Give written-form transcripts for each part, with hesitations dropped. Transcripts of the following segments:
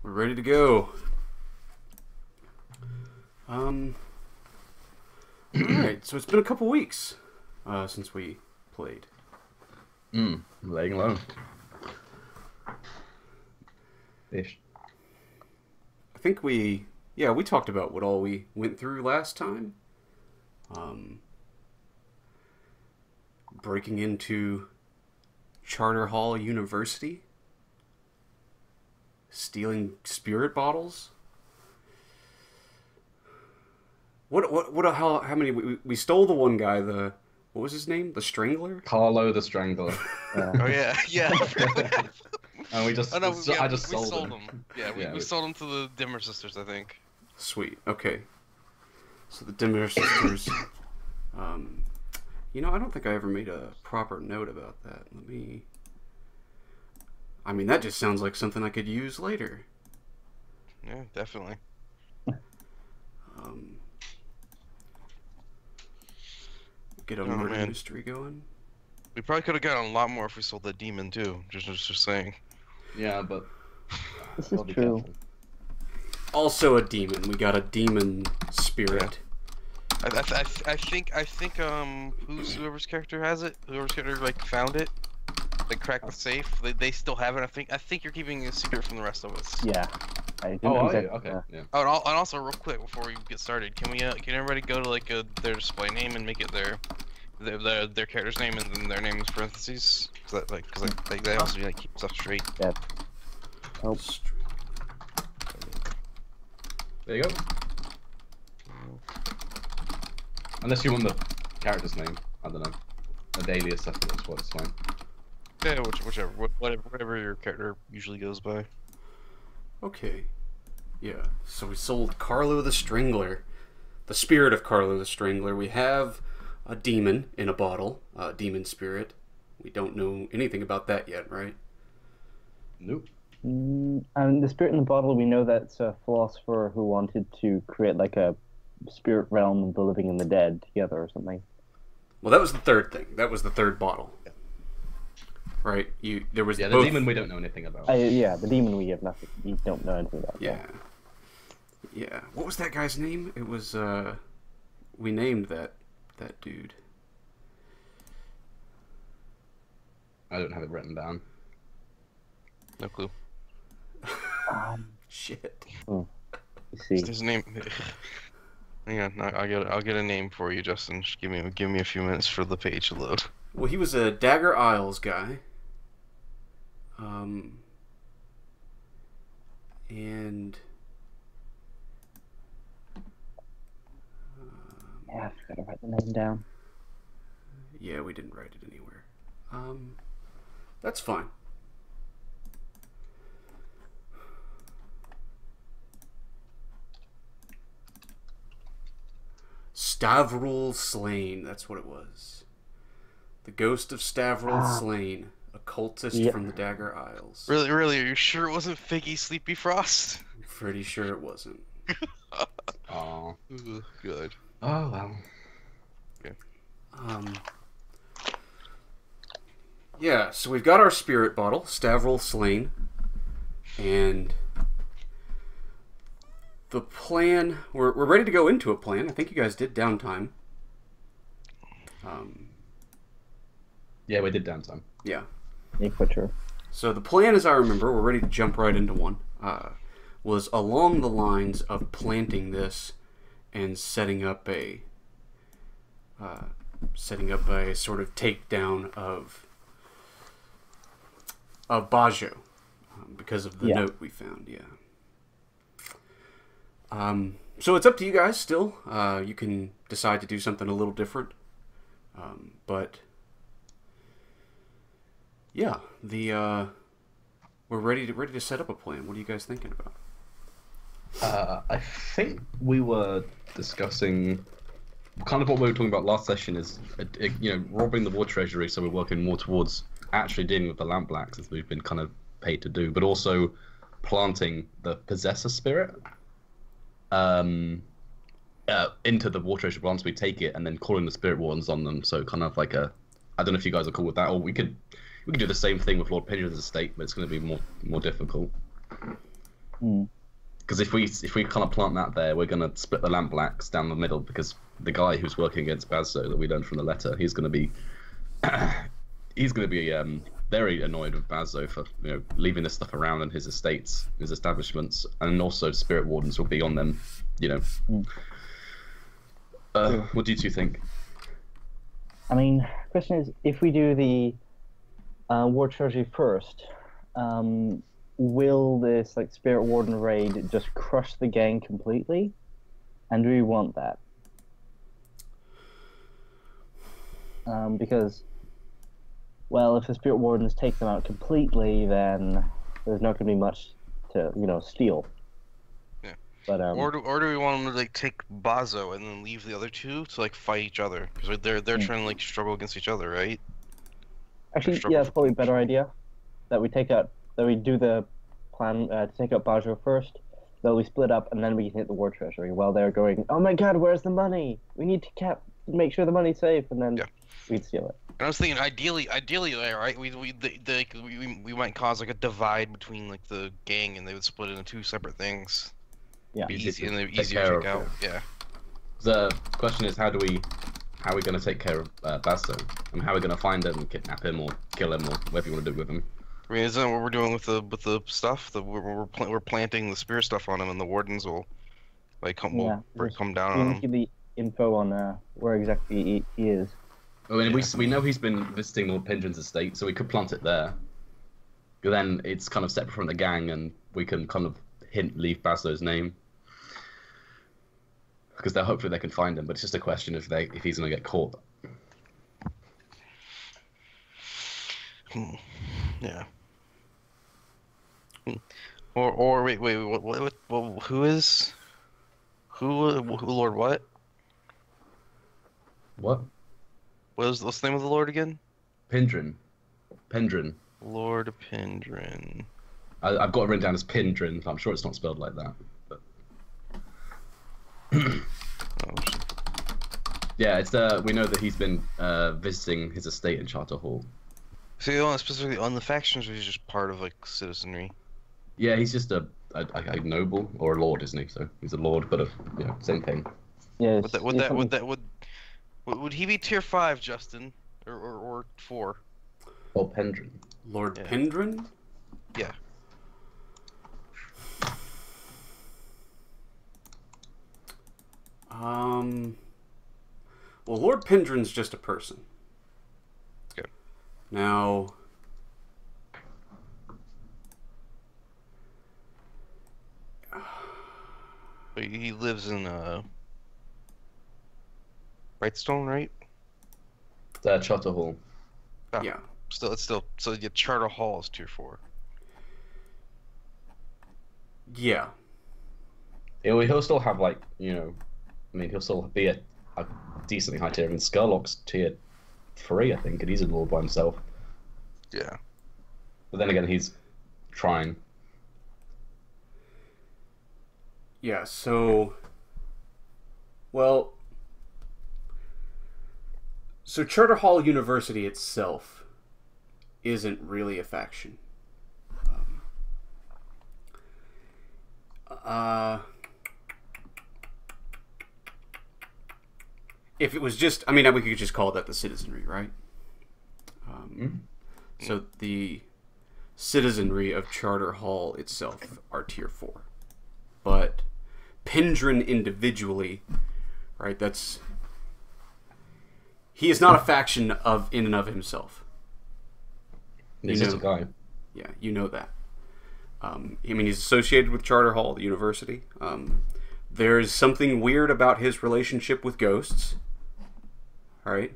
We're ready to go. Alright, so it's been a couple weeks since we played. Laying low. Ish. I think we talked about what all we went through last time. Breaking into Charter Hall University. Stealing spirit bottles. How many? We stole the one guy, what was his name? The Strangler? Carlo the Strangler. Oh yeah. And we just, Oh no, I just we sold him. Yeah, we sold him to the Dimmer sisters, I think. Sweet. Okay. So the Dimmer sisters. I don't think I ever made a proper note about that. That just sounds like something I could use later. Yeah, definitely. Get a murder mystery going. We probably could have gotten a lot more if we sold the demon too. Just saying. Yeah, but this is true. Also a demon. We got a demon spirit. I think whoever's character has it, whoever's character found it, they cracked the safe. They still have it. I think you're keeping it a secret from the rest of us. Yeah. Okay. Yeah. Oh, and also real quick before we get started, can everybody go to their display name and make it their character's name and then their name is parentheses? Cause they also keep stuff straight. Yeah. Oh. There you go. Unless you want the character's name, I don't know. A alias, that's what it's fine. Yeah, whatever your character usually goes by. Okay. Yeah. So we sold Carlo the Strangler. The spirit of Carlo the Strangler. We have a demon in a bottle. A demon spirit. We don't know anything about that yet, right? Nope. The spirit in the bottle, we know that's a philosopher who wanted to create a spirit realm of the living and the dead together or something. Well, that was the third thing. That was the third bottle. Yeah. Right? There was the both... demon we don't know anything about. The demon we have nothing. We don't know anything about. Yeah. Yeah. What was that guy's name? It was, we named that dude. I don't have it written down. No clue. Shit. You see. His name. Yeah, I'll get a name for you, Justin. Just give me a few minutes for the page to load. Well, he was a Dagger Isles guy. And I forgot to write the name down. Yeah, we didn't write it anywhere. That's fine. Stavril Slain, that's what it was. The ghost of Stavril Slain, a cultist from the Dagger Isles. Really, are you sure it wasn't Figgy Sleepy Frost? I'm pretty sure it wasn't. Oh. Good. Oh well. Okay. Yeah, so we've got our spirit bottle, Stavril Slain, and the plan, we're ready to go into a plan. I think you guys did downtime. Yeah, we did downtime. Yeah. Yeah, quite true. So the plan, as I remember, we're ready to jump right into one, was along the lines of planting this and setting up a sort of takedown of Baszo, because of the note we found. Yeah. So it's up to you guys still. You can decide to do something a little different. But yeah, we're ready to set up a plan. What are you guys thinking about? I think we were discussing kind of what we were talking about last session is, robbing the war treasury, so we're working more towards actually dealing with the Lampblacks as we've been kind of paid to do, but also planting the possessor spirit into the war treasure once we take it, and then calling the spirit wardens on them. So kind of like I don't know if you guys are cool with that, or we could do the same thing with Lord Pinger's estate, but it's going to be more difficult. Hmm. Because if we kind of plant that there, we're gonna split the Lampblacks down the middle. Because the guy who's working against Baszo that we learned from the letter, he's gonna be very annoyed with Baszo for leaving this stuff around in his estates, his establishments, and also spirit wardens will be on them. Hmm. What do you two think? I mean, question is, if we do the War Treasury first, will this like Spirit Warden raid just crush the gang completely? And do we want that? Because, well, if the Spirit Wardens take them out completely, then there's not going to be much to steal. Yeah. But Or do we want them to like take Baszo and then leave the other two to like fight each other? Because they're trying to like struggle against each other, right? actually, struggle yeah, it's for probably a better idea that we do the plan to take out Bajo first. That we split up and then we can hit the War Treasury while they're going, oh my God, where's the money? We need to make sure the money's safe, and then we'd steal it. And I was thinking, ideally, right? We might cause like a divide between like the gang, and they would split into two separate things. Yeah. Be Easy easy, to and they're take easier to care take of, out. Yeah. The question is, how are we going to take care of Baszo? And how are we going to find him, kidnap him, or kill him, or whatever you want to do with him? I mean, isn't that what we're doing with the stuff? We're planting the spirit stuff on him, and the wardens will like come Yeah, come down we on need him. to give the info on where exactly he is. I mean, we know he's been visiting Lord Pindrin's estate, so we could plant it there. But then it's kind of separate from the gang, and we can kind of leave Baslo's name. Because hopefully they can find him, but it's just a question if he's going to get caught. Yeah. Or wait, what who Lord what? What? What's the name of the Lord again? Pendrin. Lord Pindrin. I've got it written down as Pindrin, but I'm sure it's not spelled like that. But... Oh, yeah, it's we know that he's been visiting his estate in Charter Hall. so specifically on the factions, or he's just part of like citizenry? Yeah, he's just a noble or a lord, isn't he? So he's a lord, but same thing. Yeah. Would he be tier 5, Justin, or 4? Or Pendrin. Lord Yeah. Pendrin? Yeah. Well, Lord Pendrin's just a person. Okay. Now, But he lives in Brightstone, right? Charter Hall. Ah, yeah. so yeah, Charter Hall is tier 4. Yeah. He'll still have I mean, he'll still be a decently high tier. I mean, Skurlock's tier 3, I think, and he's a lord by himself. Yeah. But then again, he's trying. Yeah, so... Well... So Charter Hall University itself isn't really a faction. If it was just... I mean, we could just call that the citizenry, right? So the citizenry of Charter Hall itself are tier 4. But Pendrin individually, right, he is not a faction in and of himself. He's just a guy. Yeah, you know that. I mean, he's associated with Charter Hall, the university. There's something weird about his relationship with ghosts. Right?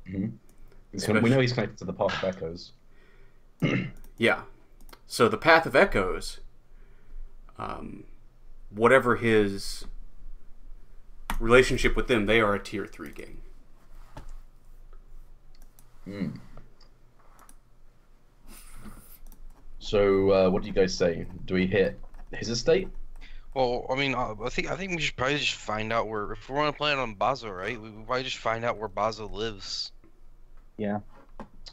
We know he's connected to the Path of Echoes. Yeah. So the Path of Echoes, whatever his relationship with them, they are a tier 3 gang. So, what do you guys say? Do we hit his estate? Well, I mean, I think we should probably just find out where, if we want to plan on Baszo, right? We probably just find out where Baszo lives, Yeah.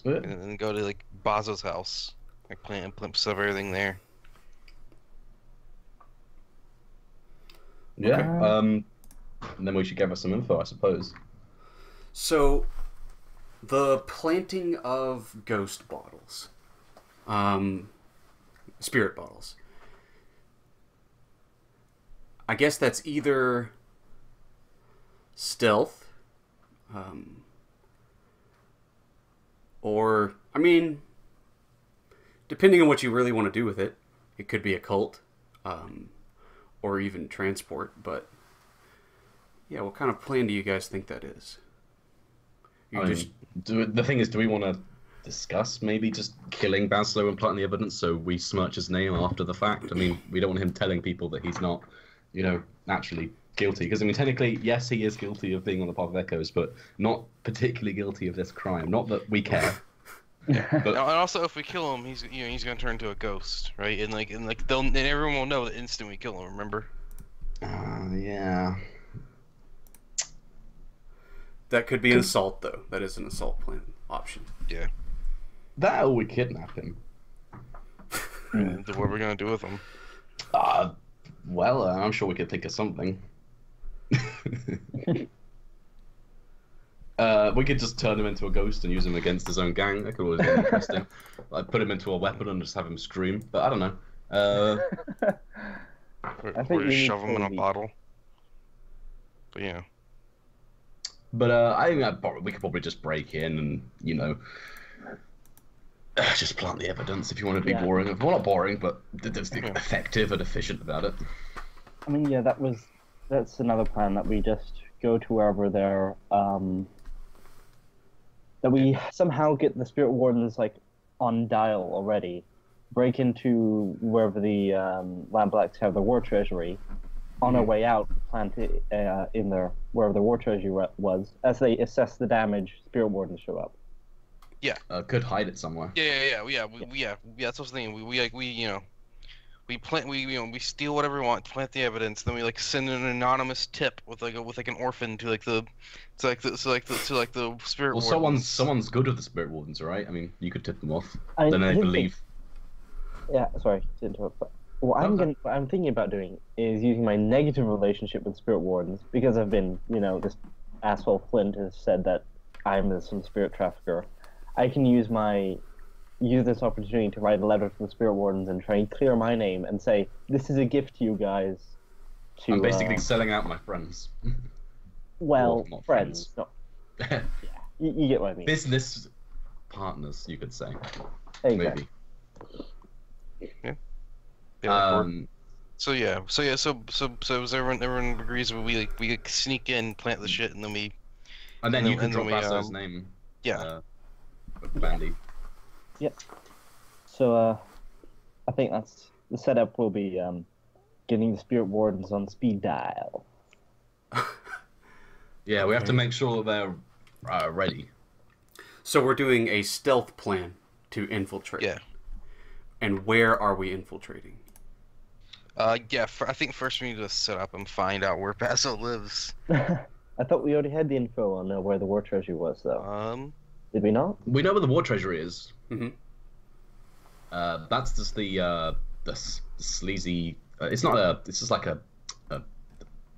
Yeah. and then go to like Baszo's house, like plant stuff, everything there. Yeah. Okay. And then we should give us some info, I suppose. So, the planting of ghost bottles, spirit bottles. I guess that's either stealth, or, I mean, depending on what you really want to do with it, it could be a cult, or even transport, but yeah, what kind of plan do you guys think that is? You I just mean, the thing is, do we want to discuss maybe just killing Baslo and planting the evidence so we smirch his name after the fact? I mean, we don't want him telling people that he's not, naturally guilty. Because, I mean, technically, yes, he is guilty of being on the path of echoes, but not particularly guilty of this crime. Not that we care. And also, if we kill him, he's gonna turn into a ghost, right? And everyone will know the instant we kill him. Remember? Yeah. that could be an assault, though. That is an assault plan option. Yeah. That or we kidnap him. And what are we gonna do with him? Well, I'm sure we could think of something. We could just turn him into a ghost and use him against his own gang. That could always be interesting. Like put him into a weapon and just have him scream. But I don't know. Or think we just need shove him in a to- bottle. But yeah. But I think we could probably just break in and just plant the evidence if you want to be Yeah. boring. Well, not boring, but effective and efficient about it. I mean, yeah, that's another plan, that we just go to wherever they're that we somehow get the spirit wardens like on dial already, break into wherever the Lampblacks have the war treasury. On our way out, plant it in there wherever the war treasury was. As they assess the damage, spirit wardens show up. Could hide it somewhere. Yeah. That's what I was thinking. We plant. We steal whatever we want, plant the evidence, then we like send an anonymous tip with an orphan to the spirit. Well, wardens. someone's good with the spirit wardens, right? I mean, you could tip them off. I Then they think believe. Yeah, sorry to interrupt. But what I'm thinking about doing is using my negative relationship with spirit wardens, because I've been, this asshole Flint has said that I'm some spirit trafficker. I can use this opportunity to write a letter to the spirit wardens and try and clear my name and say, this is a gift to you guys. I'm basically selling out my friends. Well, not friends. friends. No. Yeah, you get what I mean. Business partners, you could say. Exactly. Maybe. So everyone agrees we sneak in, plant the shit, and then we. And then you can drop then we, Basso's name. Yeah. Bandy. Yep. So, I think that's the setup. Will be getting the spirit wardens on speed dial. Yeah, we have to make sure that they're ready. So we're doing a stealth plan to infiltrate. Yeah. And where are we infiltrating? I think first we need to set up and find out where Baszo lives. I thought we already had the info on where the war treasury was, though. Did we not? We know where the war treasury is. Mm-hmm. That's just the sleazy. It's not a. It's just like a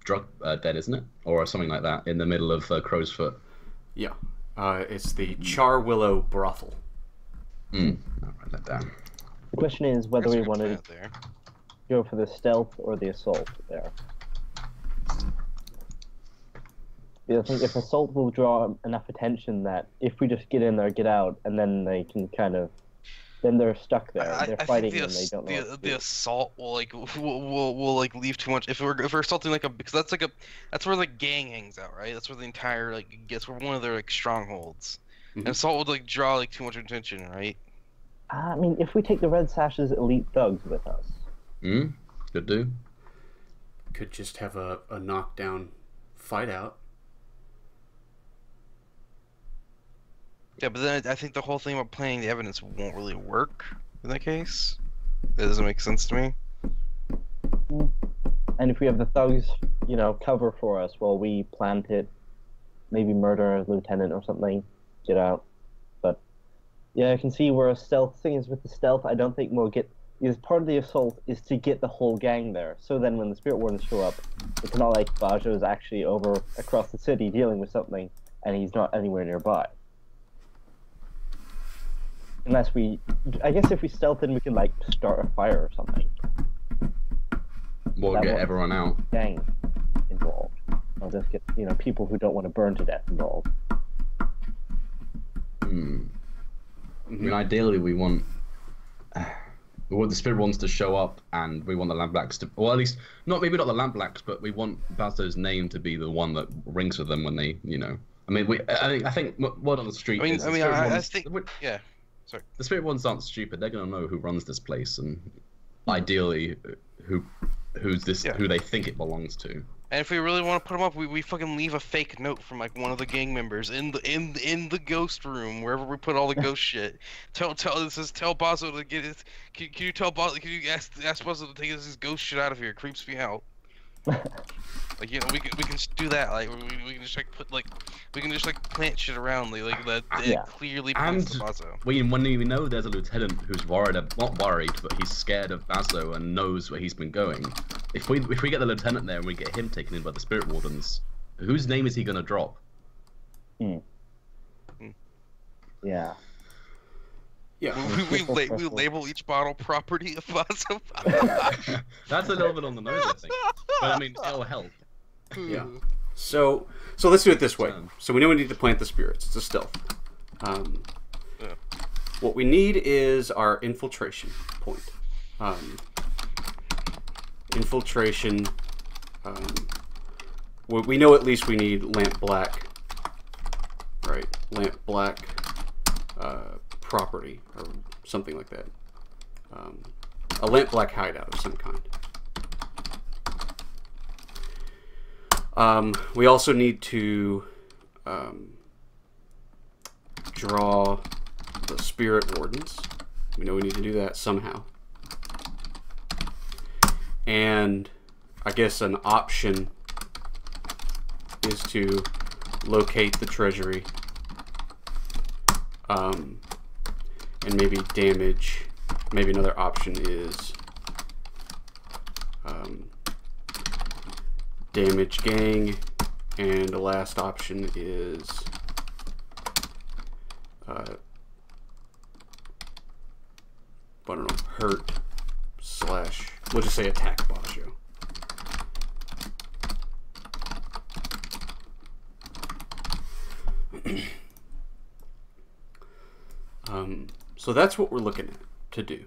drug den, isn't it, or something like that, in the middle of Crow's Foot. Yeah. It's the Char Willow brothel. I'll write that down. The question is whether we want to there. go for the stealth or the assault there. I think if assault will draw enough attention that if we just get in there, get out, and then they can then they're stuck there. They're fighting and they don't know what to the do. assault will leave too much if we're assaulting because that's where the gang hangs out, right? That's where the entire gets where one of their strongholds. Mm-hmm. And assault would draw too much attention, right? I mean, if we take the Red Sash's elite thugs with us. Could do. Could just have a knockdown fight out. Yeah, but then I think the whole thing about planting the evidence won't really work in that case. That doesn't make sense to me. And if we have the thugs, cover for us while we plant it, maybe murder a lieutenant or something, get out. But yeah, I can see where a stealth thing is with the stealth. I don't think we'll get Because part of the assault is to get the whole gang there. So then when the Spirit Wardens show up, it's not like Baszo is actually over across the city dealing with something, and he's not anywhere nearby. Unless I guess if we stealth in, we can like start a fire or something. We'll That get won't- everyone out. Gang involved. I'll just get people who don't want to burn to death involved. I mean, ideally, we want the Spirit Wardens to show up, and we want the Lampblacks to, or at least maybe not the Lampblacks, but we want Baszo's name to be the one that rings with them when they, I mean, I think word on the street. I is the mean, Spirit I Wardens- think, yeah. Sorry. The Spirit Ones aren't stupid. They're gonna know who runs this place, and ideally, who they think it belongs to. And if we really want to put them up, we fucking leave a fake note from like one of the gang members in the ghost room, wherever we put all the ghost shit. Tell Baszo to get his. Can you tell Baszo? Can you ask Baszo to take his ghost shit out of here? It creeps me out. Like, we can just do that. Like we can just plant shit around like that. It clearly points to Baszo. When we know there's a lieutenant who's not worried, but he's scared of Baszo and knows where he's been going. If we get the lieutenant there and we get him taken in by the Spirit Wardens, whose name is he gonna drop? Yeah. Yeah. We label each bottle property of Baszo. That's a little bit on the nose, I think. But I mean, it'll help. Yeah. So let's do it this way. So we know we need to plant the spirits. It's a stealth. What we need is our infiltration point. Infiltration. We know at least we need Lampblack. Right. Lampblack property or something like that. A Lampblack hideout of some kind. We also need to draw the Spirit Wardens. We know we need to do that somehow. And I guess an option is to locate the treasury and maybe damage. Maybe another option is damage gang, and the last option is I don't know, hurt / we'll just say attack Baszo. So that's what we're looking at to do.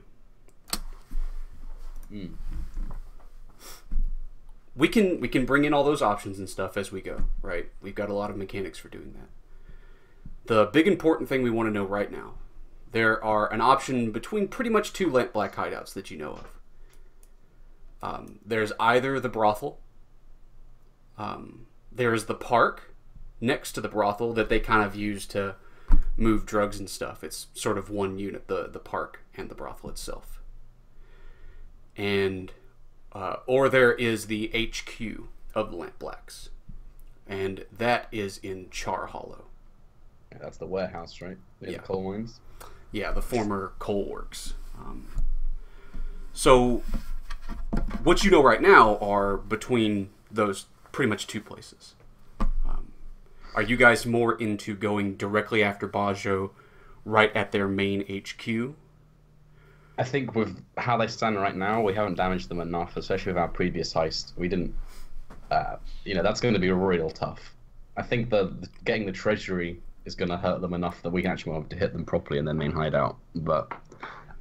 We can bring in all those options and stuff as we go, right? We've got a lot of mechanics for doing that. The big important thing we want to know right now, there are an option between pretty much two Lampblack hideouts that you know of. There's either the brothel, there's the park next to the brothel that they kind of use to move drugs and stuff. It's sort of one unit, the park and the brothel itself. And or there is the HQ of the Lampblacks, and that is in Char Hollow. Yeah, that's the warehouse, right? The coal mines. Yeah, the former coal works. So what you know right now are between those pretty much two places. Are you guys more into going directly after Baszo right at their main HQ? I think with how they stand right now, we haven't damaged them enough, especially with our previous heist. We didn't, that's going to be real tough. I think getting the treasury is going to hurt them enough that we can actually be able to hit them properly in their main hideout. But,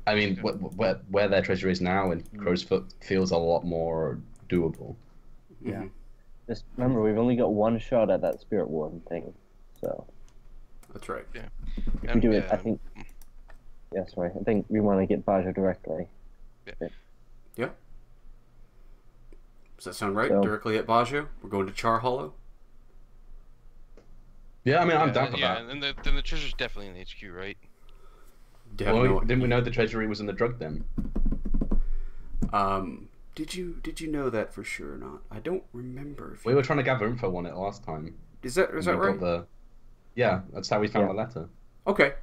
I mean, where their treasury is now in Crowsfoot feels a lot more doable. Yeah. Just remember, we've only got one shot at that Spirit Warden thing, so. That's right. Yeah. If we do it, I think. Yeah, sorry. I think we want to get Baszo directly. Yeah. Does that sound right? So, directly at Baszo? We're going to Char Hollow? Yeah, I mean, I'm down for that. Yeah, and then the treasure's definitely in the HQ, right? Didn't we know the treasury was in the drug den? Did you know that for sure or not? I don't remember. We were trying to gather info on it last time. Is that right? Yeah, that's how we found the letter. Okay.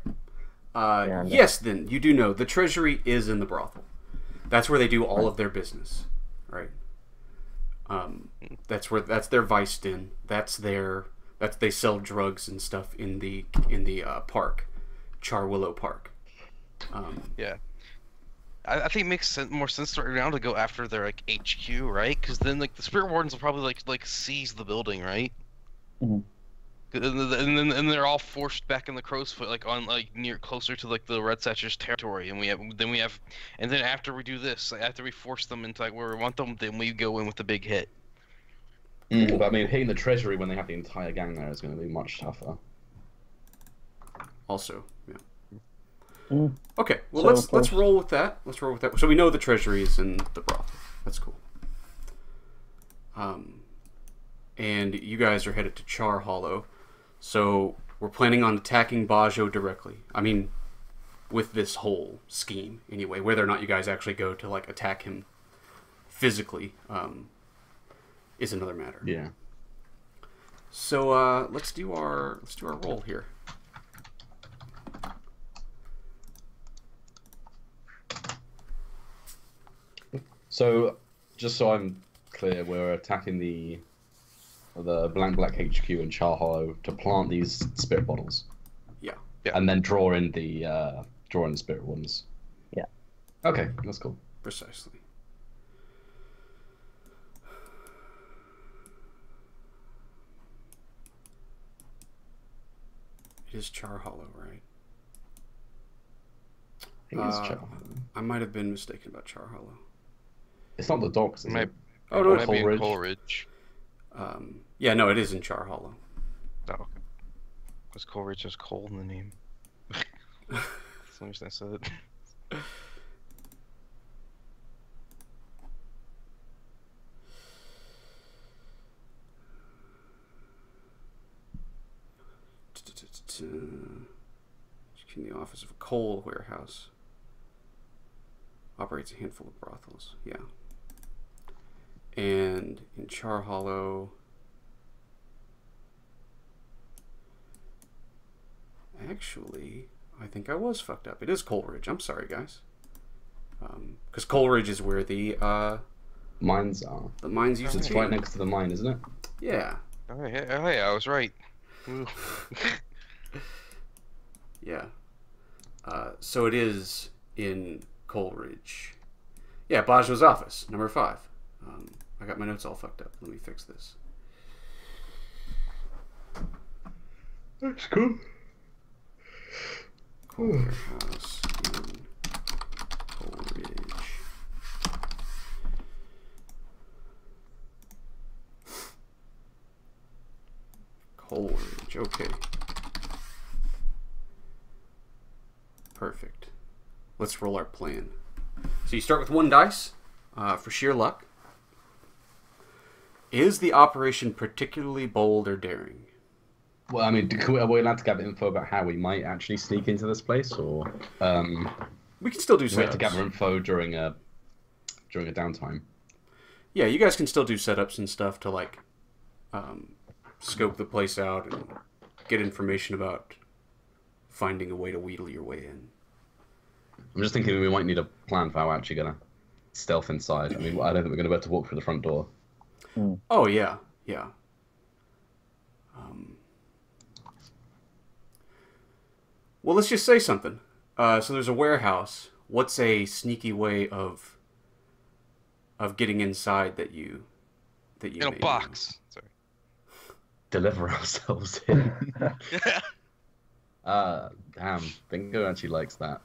Yes, then you do know the treasury is in the brothel. That's where they do all of their business, right? That's their vice den. They sell drugs and stuff in the park, Charwillow Park. Yeah. I think it makes more sense right now to go after their like HQ, right? Because then like the spirit wardens will probably like seize the building, right? Mm-hmm. And they're all forced back in the crow's foot, like on like near closer to like the Red Satchers territory, and then after we do this, like, after we force them into like where we want them, then we go in with the big hit. But I mean, hitting the treasury when they have the entire gang there is going to be much tougher. Also, yeah. Mm. Okay, well So, let's roll with that. Let's roll with that. So we know the treasury is in the brothel. That's cool. And you guys are headed to Char Hollow. So we're planning on attacking Baszo directly. I mean, with this whole scheme, anyway. Whether or not you guys actually go to like attack him physically is another matter. Yeah. So let's do our roll here. So, just so I'm clear, we're attacking the Lampblack HQ in Char Hollow to plant these spirit bottles. Yeah. And then draw in the spirit ones. Yeah. Okay, that's cool. Precisely. It is Char Hollow, right? I think it's Char Hollow. I might have been mistaken about Char Hollow. It's not the docks, is it? Oh, no, It might be in Coleridge. Coleridge. Yeah, no, it is in Char Hollow. Oh, okay. Because Coleridge has coal in the name. That's the reason I said it. In the office of a coal warehouse. Operates a handful of brothels. Yeah. And in Char Hollow... Actually, I think I was fucked up. It is Coleridge. I'm sorry, guys. Because Coleridge is where the Mines are. mines used to It's be. right next to the mine, isn't it? Yeah. Oh, hey, I was right. Ooh. Yeah. So it is in Coleridge. Yeah, Baszo's office, number 5. I got my notes all fucked up. Let me fix this. That's cool. Coal warehouse in Coleridge. Coleridge, okay. Perfect. Let's roll our plan. So you start with 1 dice for sheer luck. Is the operation particularly bold or daring? Well, I mean, are we allowed to gather info about how we might actually sneak into this place, or We can still do do we have to setups. gather info during a downtime? Yeah, you guys can still do setups and stuff to like scope the place out and get information about finding a way to wheedle your way in. I'm just thinking we might need a plan for how we're actually gonna stealth inside. I mean, I don't think we're gonna be able to walk through the front door. Oh yeah, yeah. Well, let's just say something. So there's a warehouse. What's a sneaky way of getting inside that you In a may box. Sorry. Deliver ourselves in. Damn, Bingo actually likes that.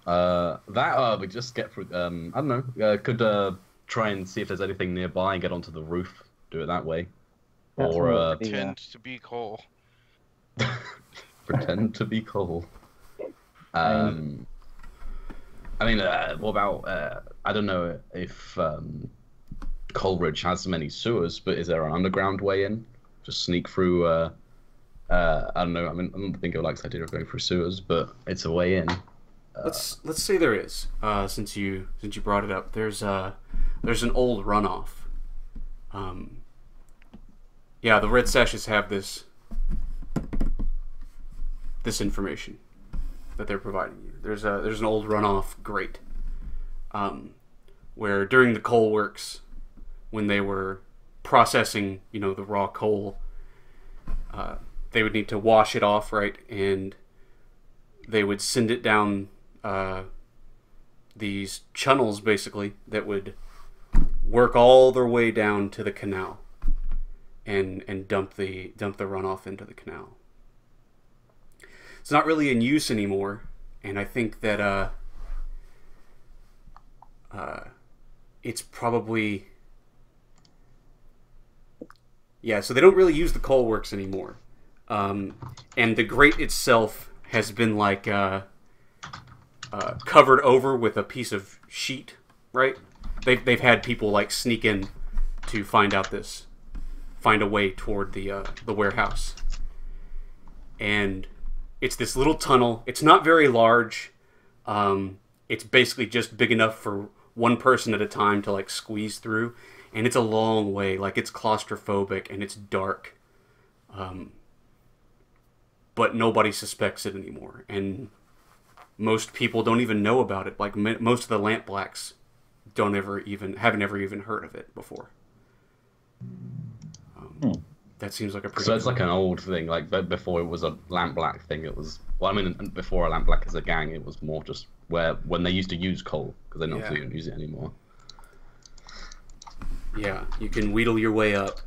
We just get through. I don't know. Could try and see if there's anything nearby and get onto the roof. Do it that way, That's or what we do, Tend to be coal. pretend to be Cole. I mean, what about? I don't know if Coleridge has many sewers, but is there an underground way in? Just sneak through. I don't know. I mean, I don't think it likes the idea of going through sewers, but it's a way in. Let's say there is. Since you brought it up, there's an old runoff. Yeah, the Red Sashes have this information that they're providing you. There's an old runoff grate. where during the coal works, when they were processing, the raw coal, they would need to wash it off, right? And they would send it down these channels, basically, that would work all their way down to the canal and dump the runoff into the canal. It's not really in use anymore, and I think that it's probably... Yeah, so they don't really use the coal works anymore. And the grate itself has been like covered over with a piece of sheet, right? They've had people like sneak in to find a way toward the warehouse. And it's this little tunnel. It's not very large. It's basically just big enough for one person at a time to like squeeze through. And it's a long way. Like, it's claustrophobic and it's dark. But nobody suspects it anymore. And most people don't even know about it. Like, most of the Lampblacks haven't ever even heard of it before. That seems like a pretty... So it's like an old thing. Like, before it was a Lampblack thing, it was... Well, I mean, before a Lampblack as a gang, it was more just when they used to use coal, because they don't use it anymore. Yeah, you can wheedle your way up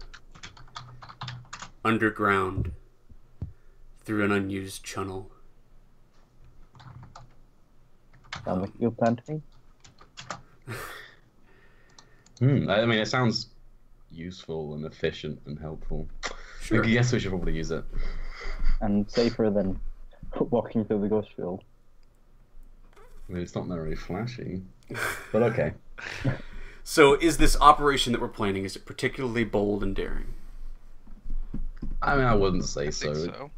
underground through an unused channel. Sounds like you plan to me. I mean, it sounds useful and efficient and helpful. Sure. I guess we should probably use it. And safer than walking through the ghost field. I mean, it's not very flashy, but okay. So, is this operation that we're planning, is it particularly bold and daring? I mean, I wouldn't say I so. think so.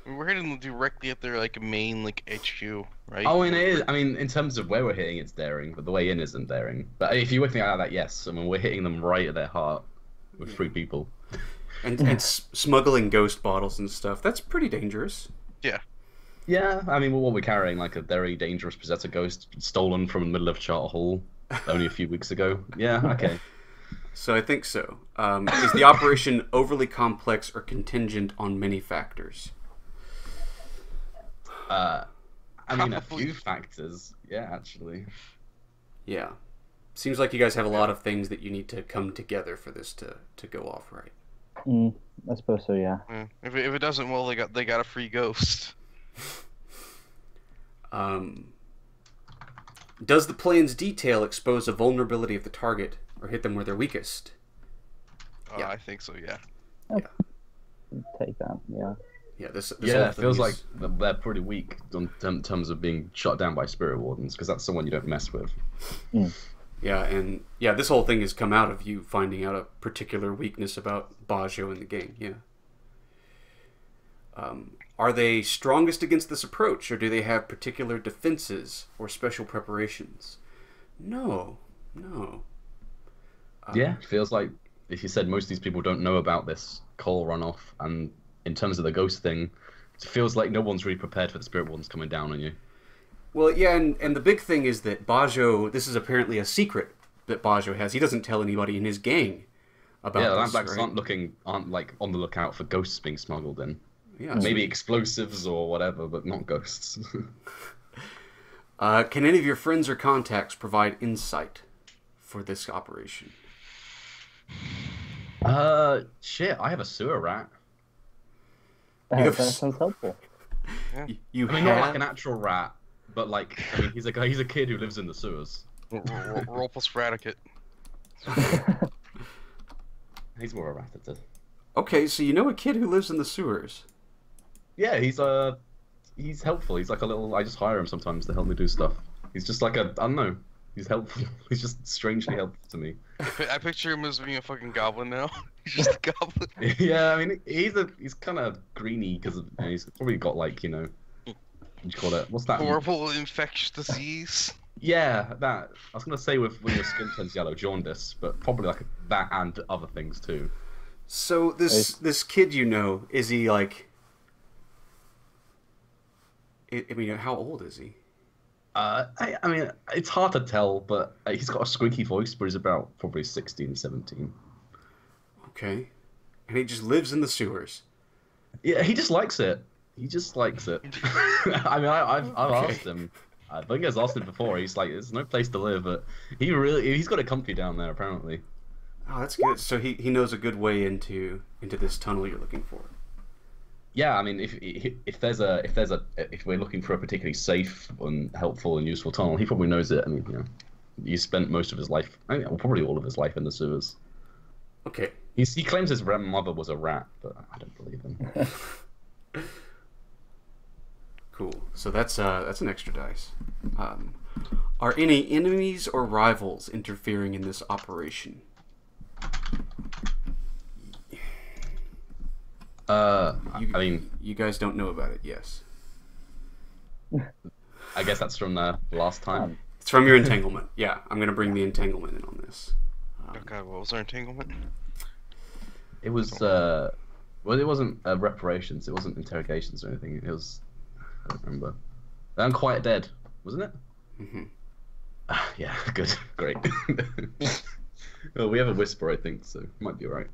I mean, we're hitting directly at their main HQ, right? Oh, and it is. I mean, in terms of where we're hitting, it's daring, but the way in isn't daring. But if you're looking at that, yes. I mean, we're hitting them right at their heart with 3 people. And smuggling ghost bottles and stuff. That's pretty dangerous. Yeah. Yeah, I mean, what we're carrying, like a very dangerous possessor ghost stolen from the middle of Charter Hall only a few weeks ago. Yeah, okay. So I think so. Is the operation overly complex or contingent on many factors? I mean, a Probably. few factors. Yeah, actually. Yeah. Seems like you guys have a lot of things that you need to come together for this to go off right. I suppose so, yeah. Yeah. If it doesn't, well, they got a free ghost. Does the plan's detail expose a vulnerability of the target or hit them where they're weakest? Yeah. I think so. Yeah. Take that, yeah. Yeah, this Yeah, whole it feels thing like is- they're pretty weak in terms of being shot down by spirit wardens, because that's someone you don't mess with. Yeah, and this whole thing has come out of you finding out a particular weakness about Baszo and the gang. Yeah. Are they strongest against this approach, or do they have particular defenses or special preparations? No. Yeah, feels like if you said most of these people don't know about this coal runoff, and in terms of the ghost thing, it feels like no one's really prepared for the spirit wardens coming down on you. Well, yeah, and the big thing is that Baszo, this is apparently a secret that Baszo has. He doesn't tell anybody in his gang about Yeah, the this, Lampblacks right? aren't like on the lookout for ghosts being smuggled in. Yeah, Maybe explosives or whatever, but not ghosts. Can any of your friends or contacts provide insight for this operation? Shit, I have a sewer rat. Yes. That sounds helpful. You I mean, have... not like an actual rat, but like, I mean, he's a kid who lives in the sewers. Roll plus Radicate. He's more a rat. Okay, so you know a kid who lives in the sewers. Yeah, he's helpful. He's like a little. I just hire him sometimes to help me do stuff. He's just like I don't know. He's helpful. He's just strangely helpful to me. I picture him as being a fucking goblin now. He's just a goblin. Yeah, I mean, he's kind of greeny because he's probably got like what do you call it? What's that? Horrible infectious disease. Yeah, that. I was gonna say when your skin turns yellow, jaundice, but probably like that and other things too. So this kid, is he like... I mean, how old is he? I mean, it's hard to tell, but he's got a squeaky voice, but he's about probably 16, 17. Okay. And he just lives in the sewers. Yeah, he just likes it. He just likes it. I mean, I've Okay. asked him. I think I've asked him before. He's like, "There's no place to live," but he's got it comfy down there apparently. Oh, that's good. So he knows a good way into this tunnel you're looking for. Yeah, I mean, if we're looking for a particularly safe and helpful and useful tunnel, he probably knows it. I mean, he spent most of his life, I mean, well, probably all of his life in the sewers. Okay. He claims his grandmother was a rat, but I don't believe him. Cool. So that's an extra dice. Are any enemies or rivals interfering in this operation? I mean, You guys don't know about it. Yes. I guess that's from the last time. It's from your entanglement. Yeah, I'm gonna bring the entanglement in on this. Oh god, what was our entanglement? It was well, it wasn't reparations. It wasn't interrogations or anything. It was, I don't remember. Unquiet Dead, wasn't it? Mm-hmm. Yeah, good, great. Well, we have a whisper, I think, so it might be alright.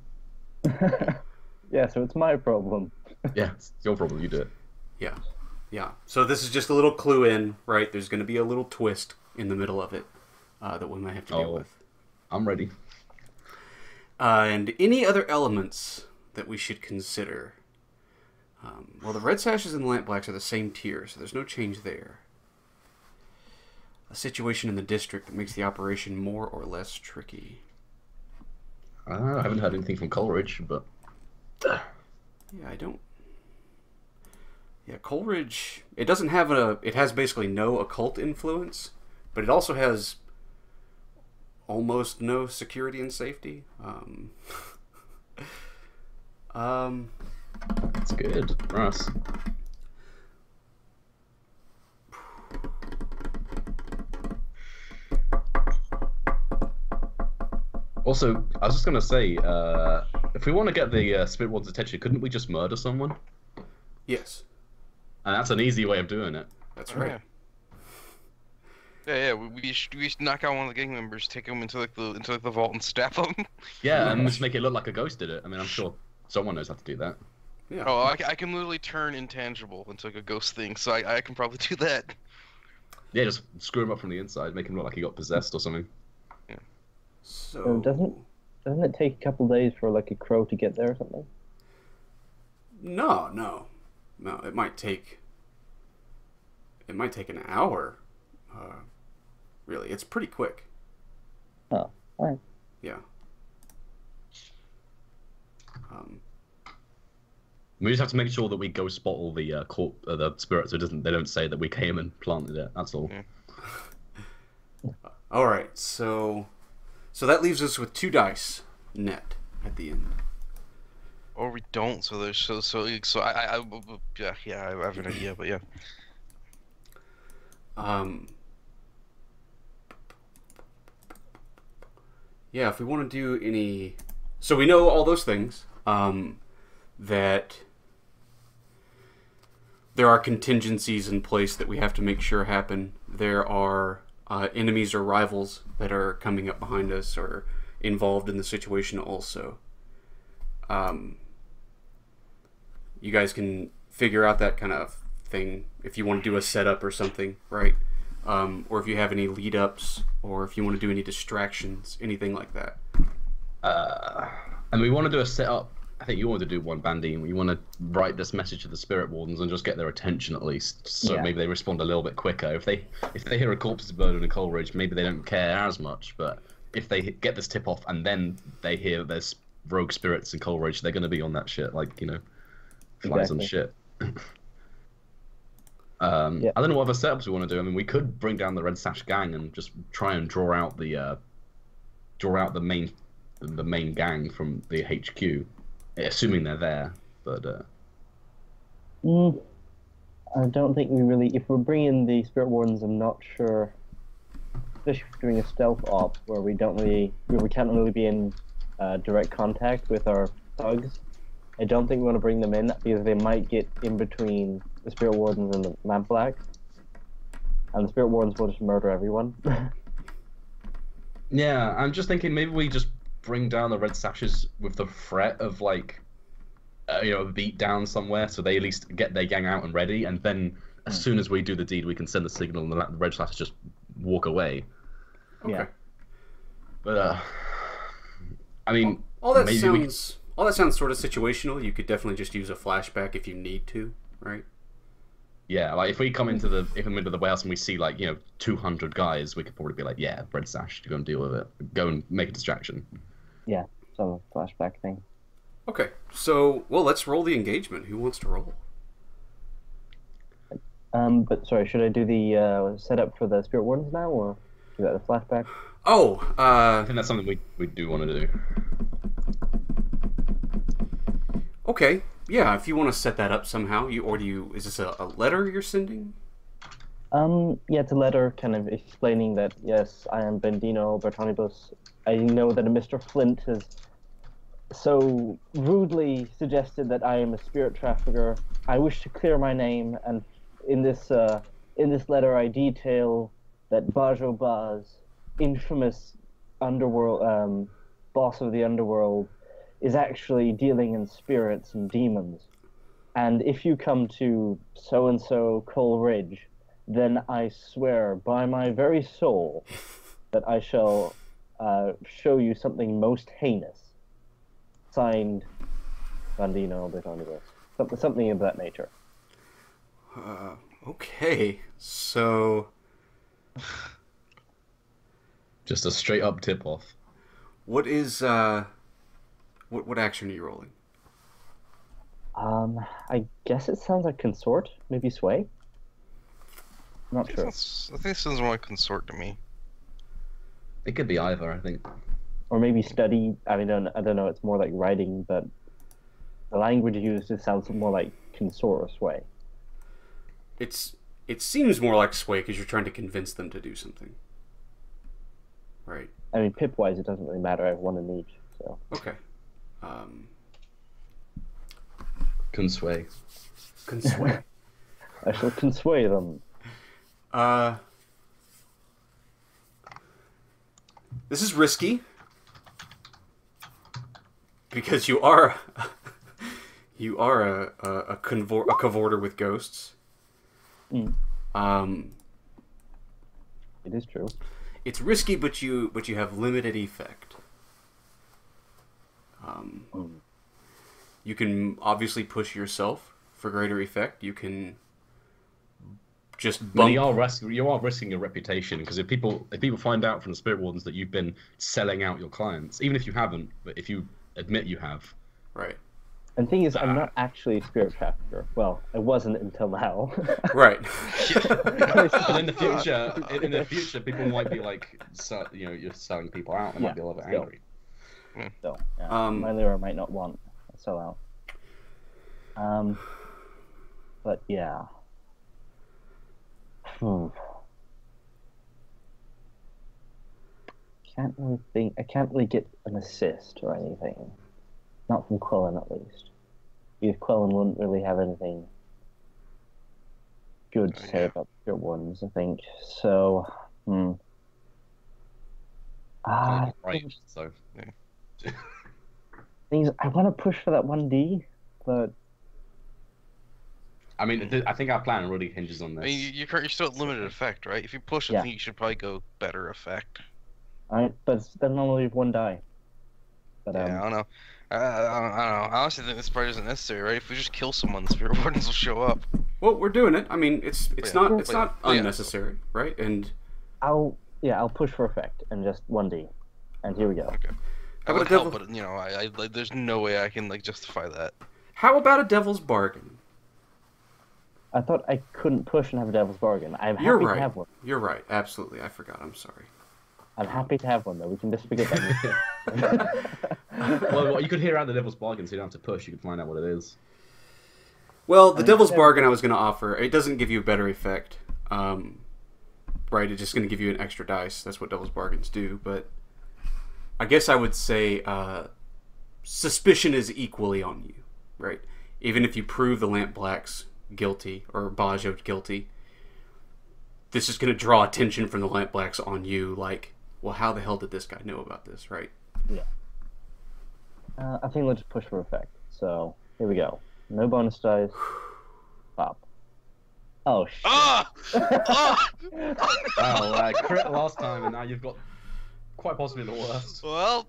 Yeah, so it's my problem. Yeah, it's your problem. You do it. Yeah. Yeah. So this is just a little clue in, right? There's going to be a little twist in the middle of it that we might have to deal with. I'm ready. And any other elements that we should consider? Well, the red sashes and the lampblacks are the same tier, so there's no change there. A situation in the district that makes the operation more or less tricky. I haven't heard anything from Coleridge, but Yeah, I don't. Yeah, Coleridge. It doesn't have a. It has basically no occult influence, but it also has almost no security and safety. it's good for us. Also, I was just gonna say, if we want to get the Spirit Warden's attention, couldn't we just murder someone? Yes, And that's an easy way of doing it. that's Oh, right. Yeah, we should knock out one of the gang members, take him into the vault and stab him. Yeah, and just make it look like a ghost did it. I mean, I'm sure someone knows how to do that. Yeah. Oh, I can literally turn intangible into like a ghost thing, so I can probably do that. Yeah, just screw him up from the inside, make him look like he got possessed or something. So Doesn't it take a couple days for like a crow to get there or something? no. It might take an hour. Really, it's pretty quick. Oh, alright. Yeah. We just have to make sure that we go spot all the the spirits, so they don't say that we came and planted it. That's all. Yeah. All right. So that leaves us with 2 dice net at the end. Or we don't. So there's so I I have an idea, but yeah. Yeah, if we want to do any... So we know all those things. That there are contingencies in place that we have to make sure happen. There are enemies or rivals that are coming up behind us or involved in the situation also. You guys can figure out that kind of thing if you want to do a setup or something, right? Or if you have any lead-ups, or if you want to do any distractions, anything like that. And we want to do a setup. I think you want to do one, Bandine. You want to write this message to the Spirit Wardens and just get their attention at least, so Yeah. maybe they respond a little bit quicker. If they hear a corpse is burned in a Coleridge, maybe they don't care as much. But if they get this tip off and then they hear there's rogue spirits in Coleridge, they're going to be on that shit, like, flies on Exactly. shit. Yeah. I don't know what other setups we want to do. I mean, we could bring down the Red Sash gang and just try and draw out the main gang from the HQ, assuming they're there. But I don't think we really. If we're bringing the Spirit Wardens, I'm not sure. Especially if we're doing a stealth op where we can't really be in direct contact with our thugs. I don't think we want to bring them in because they might get in between the Spirit Wardens and the Lampblack. and the spirit wardens will just murder everyone. Yeah, I'm just thinking maybe we just bring down the red sashes with the threat of like, a beat down somewhere, so they at least get their gang out and ready, and then as soon as we do the deed, we can send the signal, and the red sashes just walk away. Okay. Yeah. But I mean, All that maybe sounds sort of situational. You could definitely just use a flashback if you need to, right? yeah, like if we come into the warehouse and we see like 200 guys, we could probably be like, yeah, red sash to go and deal with it, go and make a distraction. Yeah, some flashback thing. Okay, so let's roll the engagement. Who wants to roll? But sorry, should I do the setup for the spirit wardens now, or do that the flashback? Oh, I think that's something we do want to do. Okay, yeah. If you want to set that up somehow, is this a letter you're sending? Yeah, it's a letter kind of explaining that, yes, I am Bendino Bertonibus. I know that a Mr. Flint has so rudely suggested that I am a spirit trafficker. I wish to clear my name, and in this letter I detail that Baszo Baz, infamous underworld boss of the underworld, is actually dealing in spirits and demons. And if you come to so-and-so Coal Ridge, then I swear by my very soul that I shall show you something most heinous. Signed, Bandino Bertonibus. Something of that nature. Okay, so Just a straight up tip off. what is what action are you rolling? I guess it sounds like consort, maybe sway. Not sure. I think it sounds more like consort to me. It could be either, I think. Or maybe study. I mean, I don't know. It's more like writing, but the language used it sounds more like consort or sway. It seems more like sway because you're trying to convince them to do something, right? I mean, pip-wise, it doesn't really matter. I have one in each, so. Okay. Consway. Consway. I shall consway them. This is risky because you are a cavorter with ghosts. Mm. It is true. It's risky, but you have limited effect. You can obviously push yourself for greater effect. You can just bump. You are risking your reputation, because if people find out from the spirit wardens that you've been selling out your clients, even if you haven't, but if you admit you have, Right. And the thing is, I'm not actually a spirit trafficker. Well, I wasn't until now. Right. but in the future, people might be like, you're selling people out. They might be a little bit angry. So, yeah, my lira might not want a sellout. But yeah. I can't really get an assist or anything. Not from Quillen, at least. Because Quillen wouldn't really have anything good to say about the ones, I think. So, Right. So. Yeah. Things I want to push for that 1D, but I mean, I think our plan really hinges on this. I mean, you're still at limited effect, right? If you push, I think you should probably go better effect. but then only have one die. But yeah, I don't know. I don't know. I honestly think this part isn't necessary, right? If we just kill someone, the spirit wardens will show up. Well, we're doing it. I mean, it's not unnecessary, right? And I'll push for effect and just 1D, and here we go. Okay. That would help, but I there's no way I can justify that. How about a devil's bargain? I thought I couldn't push and have a devil's bargain. I'm happy You're right. to have one. You're right. Absolutely. I forgot. I'm sorry. I'm happy to have one, though. We can just forget that. Well, you could hear out the devil's bargain, so you don't have to push. You can find out what it is. Well, the devil's bargain I was going to offer, it doesn't give you a better effect. Right? It's just going to give you an extra dice. That's what devil's bargains do. But I guess I would say suspicion is equally on you, right? Even if you prove the Lampblack's guilty or Baszo guilty, this is going to draw attention from the Lampblacks on you. Like, well, how the hell did this guy know about this, right? Yeah. I think let's just push for effect. So here we go. No bonus dice. Pop. Oh shit. Ah! Ah! Wow, crit last time, and now you've got quite possibly the worst. Well,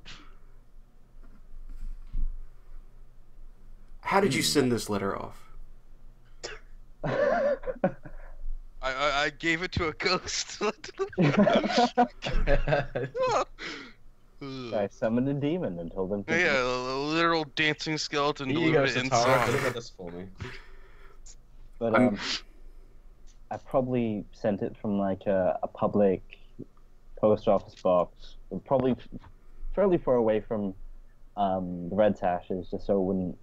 How did you send this letter off? I gave it to a ghost. I summoned a demon and told them to. Yeah, a literal dancing skeleton Here you go, delivered it in Satara. song. Deliver this for me. But I probably sent it from like a public post office box, probably fairly far away from the red sashes, just so it wouldn't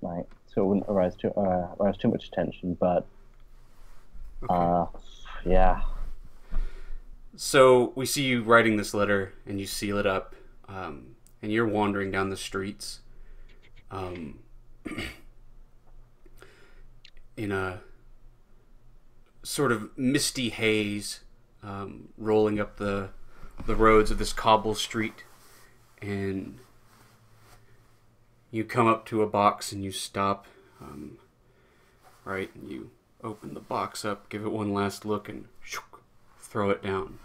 arouse too much attention. But yeah. So we see you writing this letter, and you seal it up, and you're wandering down the streets, in a sort of misty haze, rolling up the roads of this cobble street, and you come up to a box and you stop, right, and you open the box up, give it one last look, and throw it down.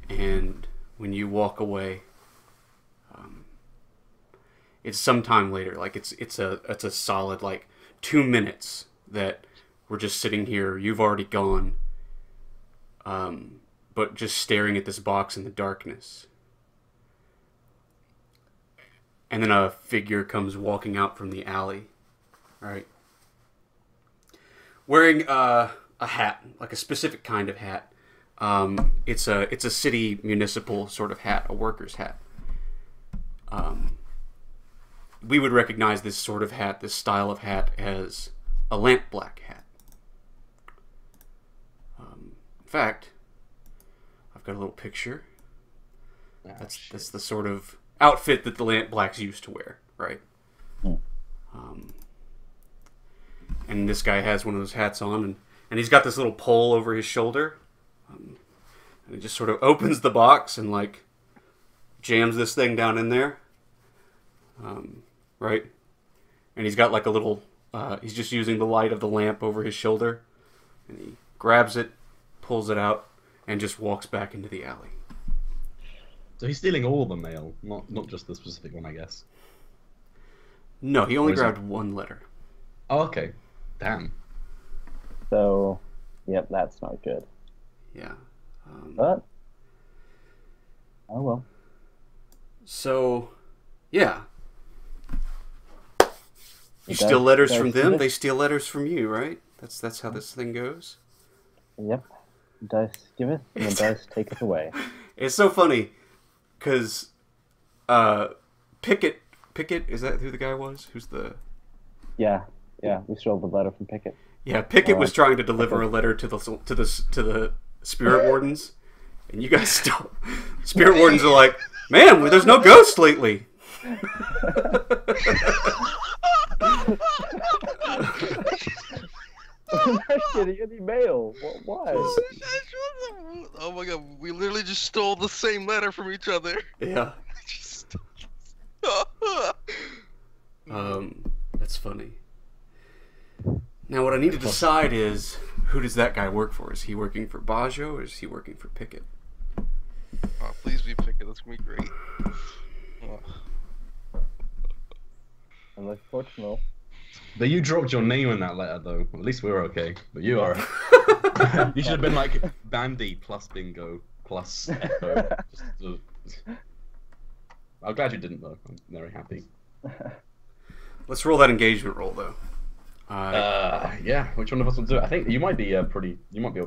And when you walk away, it's sometime later, like it's a solid like 2 minutes that we're just sitting here. You've already gone, but just staring at this box in the darkness. And then a figure comes walking out from the alley, right? Wearing a hat, like a specific kind of hat. It's a city municipal sort of hat, a worker's hat. We would recognize this sort of hat, this style of hat, as a Lampblack hat. In fact, I've got a little picture. That's the sort of outfit that the Lampblacks used to wear, right? And this guy has one of those hats on, and he's got this little pole over his shoulder. And he just sort of opens the box and like jams this thing down in there, right? And he's got like a little. He's just using the light of the lamp over his shoulder, and he grabs it, pulls it out, and just walks back into the alley. So he's stealing all the mail, not just the specific one, I guess. No, he only grabbed one letter. Oh, okay. Damn. So, yep, that's not good. Yeah. But oh well. So, yeah. You It steal does- letters does from them, this. they steal letters from you, right? That's how this thing goes. Yep. Dice giveth, and the dice taketh away. It's so funny, because Pickett, is that who the guy was? Who's the... Yeah, we stole the letter from Pickett. Yeah, Pickett was trying to deliver a letter to the spirit wardens, and you guys stole... Spirit wardens are like, man, there's no ghosts lately. I'm not getting any mail. Why? Oh my god, we literally just stole the same letter from each other. Yeah. That's funny. Now, what I need to decide is, who does that guy work for? Is he working for Baszo, or is he working for Pickett? Oh, please be Pickett, that's gonna be great. Oh. I'm looking forward to know. But you dropped your name in that letter, though. At least we're okay. But you are. You should have been like Bandy plus Bingo plus Echo. I'm glad you didn't, though. I'm very happy. Let's roll that engagement roll, though. Yeah. Which one of us will do it? I think you might be You might be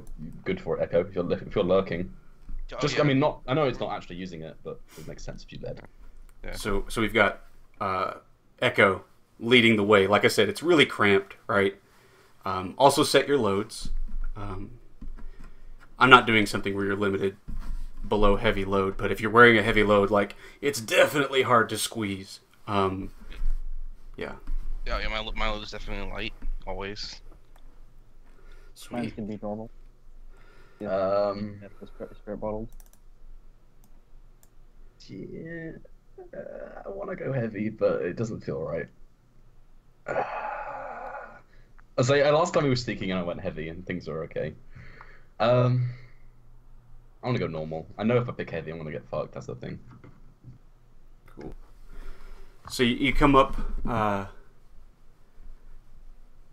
good for it, Echo, if you're lurking. Oh, Just, yeah. I mean, I know it's not actually using it, but it makes sense if you led. Yeah. So we've got Echo leading the way. Like I said, it's really cramped, right? Also set your loads. I'm not doing something where you're limited below heavy load, but if you're wearing a heavy load, like, it's definitely hard to squeeze. Yeah. Yeah, my load is definitely light, always. Mine Sweet. can be normal. Um, The spirit bottles. yeah, I want to go heavy, but it doesn't feel right. I say last time we were sneaking and I went heavy and things are okay. I want to go normal. I know if I pick heavy, I'm gonna get fucked. That's the thing. Cool. So you come up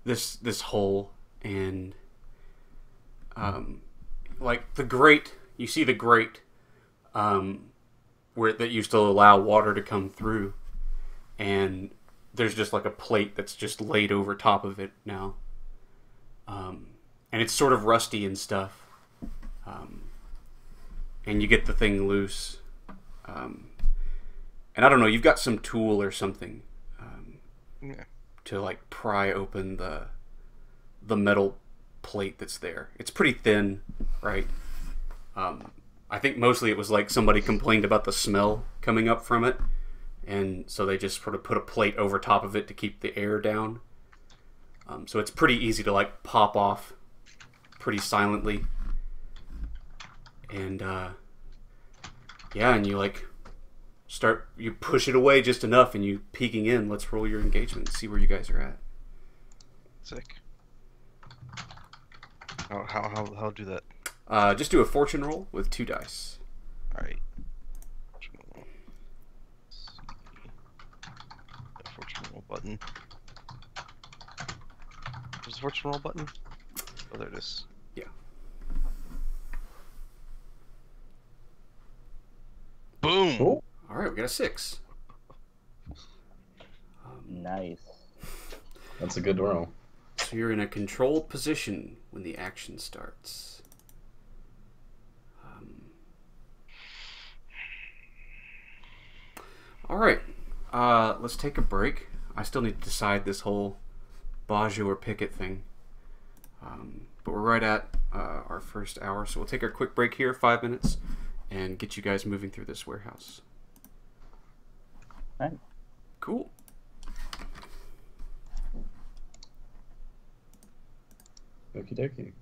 this hole and like the grate. You see the grate where that used to allow water to come through, and there's just like a plate that's just laid over top of it now, and it's sort of rusty and stuff. And you get the thing loose. And I don't know, you've got some tool or something Yeah. to like pry open the metal plate that's there. It's pretty thin, right? I think mostly it was like somebody complained about the smell coming up from it, and so they just sort of put a plate over top of it to keep the air down. So it's pretty easy to like pop off pretty silently. And yeah, and you like you push it away just enough, and you peeking in. Let's roll your engagement and see where you guys are at. Sick. How do that? Just do a fortune roll with 2 dice. All right. Fortune roll button. Where's the fortune roll button? Oh, there it is. Yeah. Boom. Cool. All right, we got a 6. Nice. That's a good roll. So you're in a controlled position when the action starts. All right, let's take a break. I still need to decide this whole Baszo or Pickett thing. But we're right at our first hour, so we'll take our quick break here, 5 minutes, and get you guys moving through this warehouse. All right. Cool. Okie dokie.